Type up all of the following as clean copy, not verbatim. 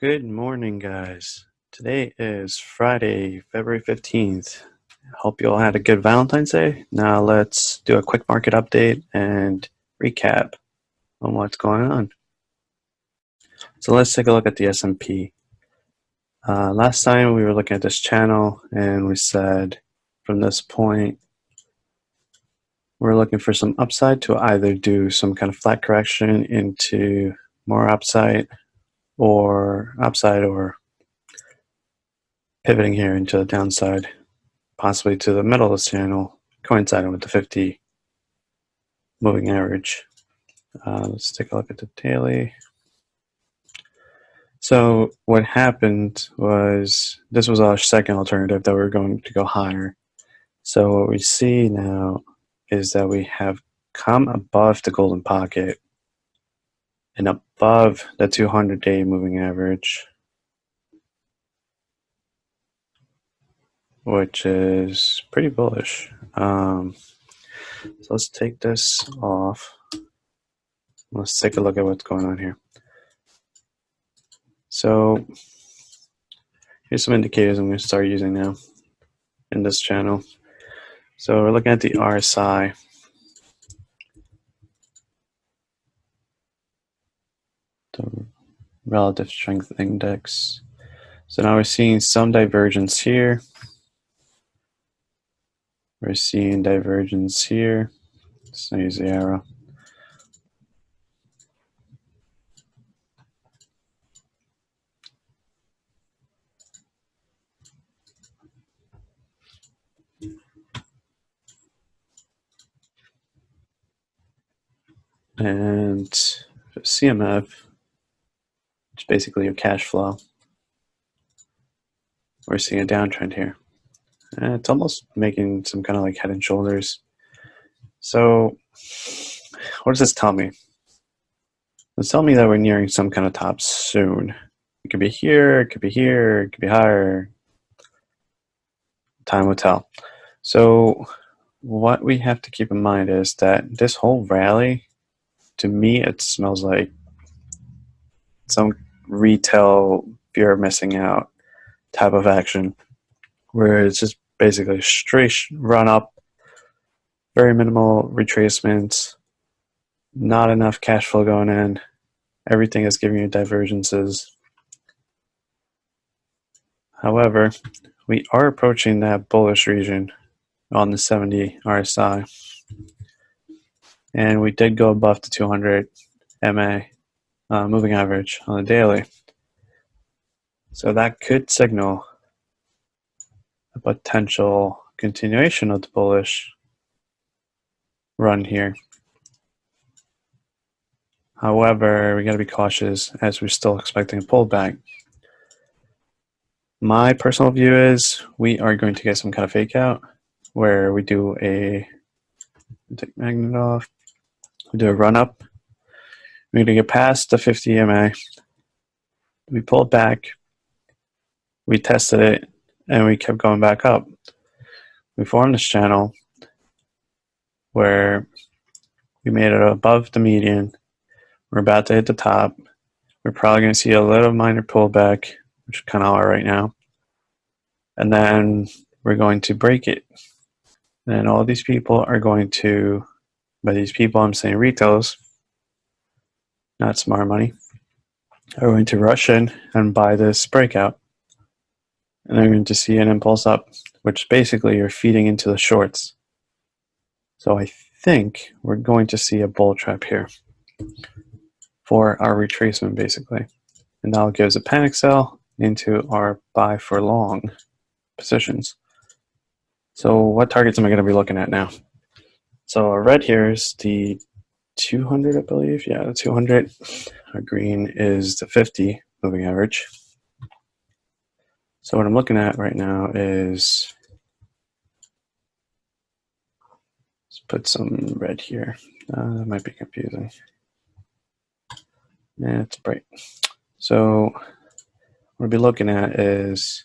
Good morning, guys. Today is Friday, February 15th. Hope you all had a good Valentine's Day. Now let's do a quick market update and recap on what's going on. So let's take a look at the S&P. Last time we were looking at this channel and we said from this point we're looking for some upside to either do some kind of flat correction into more upside or pivoting here into the downside, possibly to the middle of this channel, coinciding with the 50 moving average. Let's take a look at the daily. So what happened was this was our second alternative that we were going to go higher. So what we see now is that we have come above the golden pocket and above the 200-day moving average, which is pretty bullish. So let's take this off. Let's take a look at what's going on here. So here's some indicators I'm going to start using now in this channel. So we're looking at the RSI. The relative strength index. So now we're seeing some divergence here. We're seeing divergence here. Let's use the arrow. And CMF, which is basically your cash flow, we're seeing a downtrend here. And it's almost making some kind of like head and shoulders. So what does this tell me? It's telling me that we're nearing some kind of top soon. It could be here, it could be here, it could be higher. Time will tell. So what we have to keep in mind is that this whole rally, to me, it smells like some retail fear of missing out type of action, where it's just basically a straight run up, very minimal retracements, not enough cash flow going in. Everything is giving you divergences. However, we are approaching that bullish region on the 70 RSI. And we did go above the 200 MA moving average on the daily. So that could signal a potential continuation of the bullish run here. However, we got to be cautious as we're still expecting a pullback. My personal view is we are going to get some kind of fake out where we do take magnet off, we do a run up. We're going to get past the 50 MA. We pulled back, we tested it, and we kept going back up. We formed this channel where we made it above the median. We're about to hit the top. We're probably going to see a little minor pullback, which kind of are right now. And then we're going to break it. And all these people are going to, by these people I'm saying retailers, not smart money, are going to rush in and buy this breakout. And they're going to see an impulse up, which basically you're feeding into the shorts. So I think we're going to see a bull trap here for our retracement basically. And that'll give us a panic sell into our buy for long positions. So what targets am I going to be looking at now? So our red here is the 200, I believe. Yeah, the 200. Our green is the 50 moving average. So what I'm looking at right now is, let's put some red here. That might be confusing. Yeah, it's bright. So what we'll be looking at is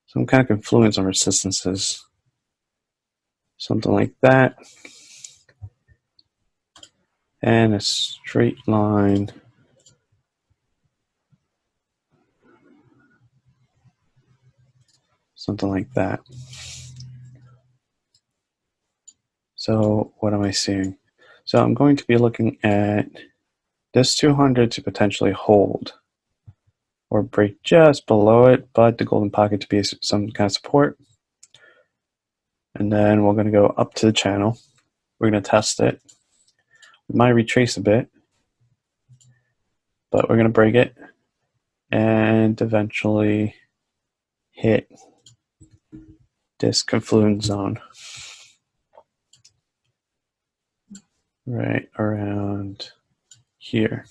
some kind of confluence on resistances. Something like that. And a straight line something like that. So what am I seeing? So I'm going to be looking at this 200 to potentially hold or break just below it, but the golden pocket to be some kind of support. And then we're going to go up to the channel. We're going to test it. We might retrace a bit, but we're going to break it and eventually hit this confluence zone right around here.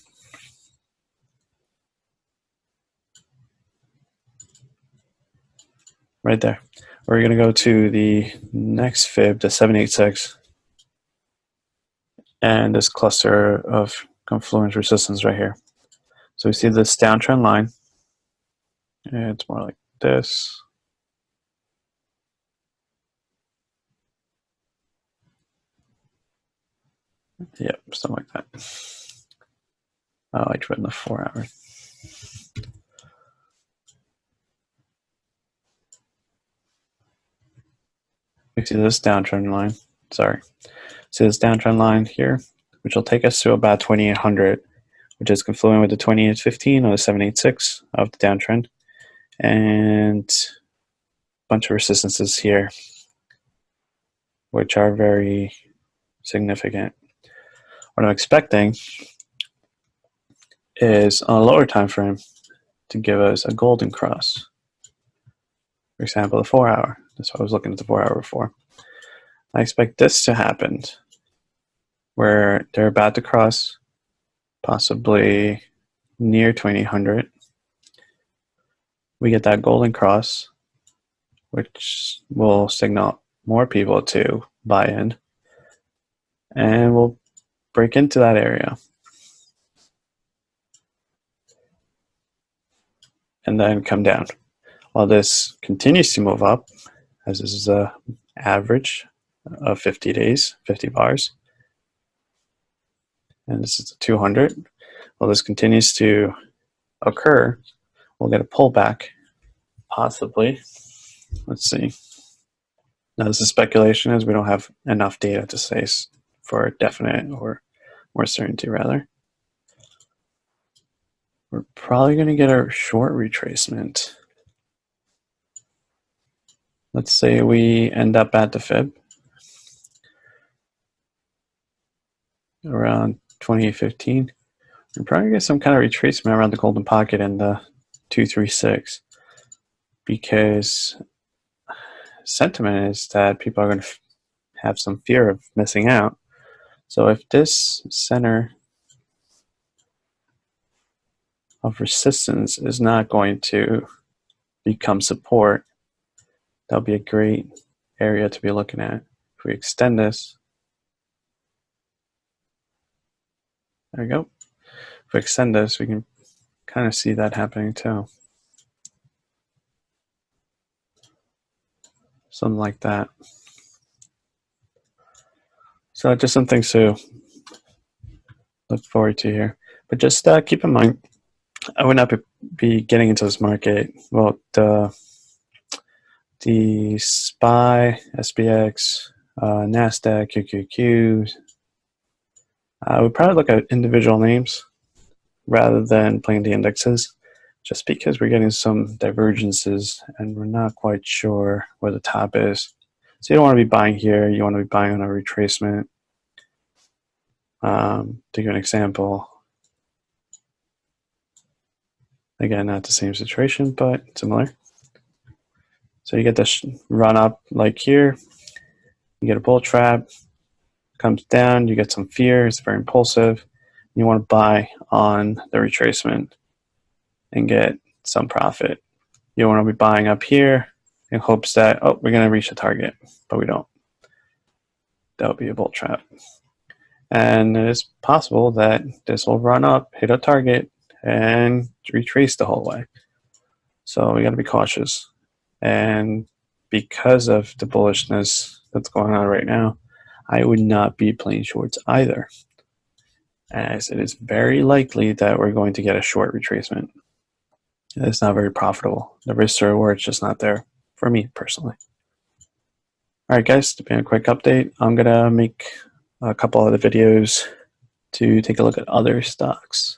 Right there. We're going to go to the next fib, the 786, and this cluster of confluence resistance right here. So we see this downtrend line, and it's more like this. Yep, something like that. I like to read the 4 hour. We see this downtrend line. Sorry. See this downtrend line here, which will take us to about 2800, which is confluent with the 2815 or the 786 of the downtrend, and a bunch of resistances here, which are very significant. What I'm expecting is on a lower time frame to give us a golden cross. For example, the 4 hour. That's what I was looking at the 4 hour before. I expect this to happen where they're about to cross possibly near 2800. We get that golden cross, which will signal more people to buy in, and we'll break into that area. And then come down. While this continues to move up, as this is a average of 50 days, 50 bars, and this is a 200. While this continues to occur, we'll get a pullback, possibly. Let's see. Now this is speculation, as we don't have enough data to say for definite or more certainty, rather. We're probably going to get a short retracement. Let's say we end up at the fib around 2815. We're probably going to get some kind of retracement around the golden pocket in the 236, because sentiment is that people are going to have some fear of missing out. So if this center of resistance is not going to become support, that'll be a great area to be looking at. If we extend this, there we go. If we extend this, we can kind of see that happening too. Something like that. So just some things to look forward to here. But just keep in mind, I would not be getting into this market. Well, the SPY, SPX, NASDAQ, QQQ, I would probably look at individual names rather than playing the indexes, just because we're getting some divergences and we're not quite sure where the top is. So you don't want to be buying here. You want to be buying on a retracement. To give an example, again, not the same situation, but similar. So you get this run up like here, you get a bull trap, comes down, you get some fear, it's very impulsive. You want to buy on the retracement and get some profit. You want to be buying up here in hopes that, oh, we're going to reach the target, but we don't. That would be a bull trap. And it's possible that this will run up, hit a target, and retrace the whole way. So we got to be cautious. And because of the bullishness that's going on right now, I would not be playing shorts either, as it is very likely that we're going to get a short retracement. It's not very profitable. The risk to reward is just not there for me personally. All right, guys, to be a quick update, I'm going to make a couple other videos to take a look at other stocks.